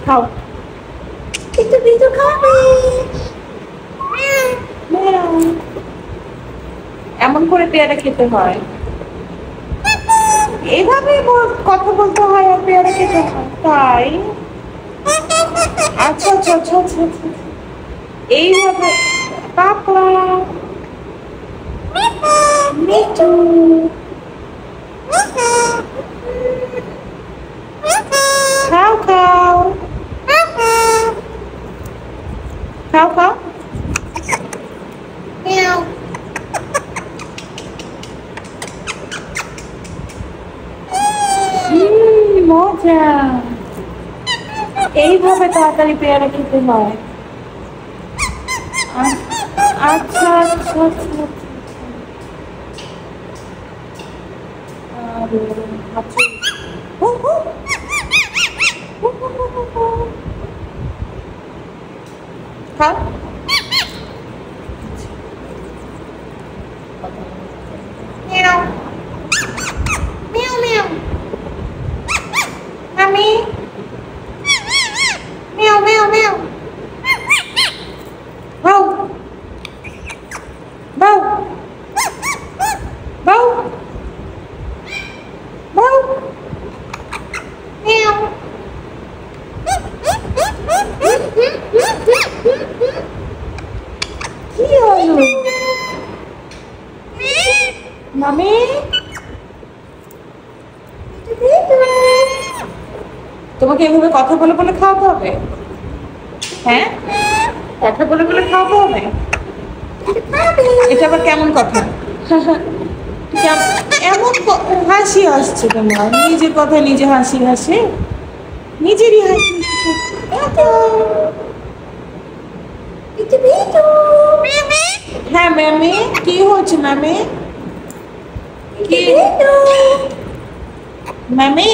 খাও। একটু বিটু খাবে। এমন করে পেয়ারা খেতে হয়, এইভাবে কথা বলতে হয় আর পেয়ারা খেতে হয়, তাই? আচ্ছা আচ্ছা আচ্ছা আচ্ছা আচ্ছা, এইভাবে। পাপা মিঠু খাও খাও খাও খাও। Meow. মজা, এইভাবে তাড়াতাড়ি পেয়ারা খেতে হয়। আচ্ছা আচ্ছা আচ্ছা আচ্ছা। খাও। Meow. Meow meow. আমি Meow meow meow. বাউ বাউ বাউ বাউ। Meow. কি হলো মামি? তোমাকে এভাবে কথা বলে বলে খাওয়াতে হবে? হ্যাঁ, কথা বলে বলে খাওয়াতে হবে? এটা আবার কেমন কথা? এমন হাসি আসছে তোমার, নিজের কথায় নিজে হাসি হাসে, নিজেরই হাসি। Bitu bitu. হ্যাঁ ম্যামে, কি হচ্ছে ম্যামে? কি Bitu. ম্যামে?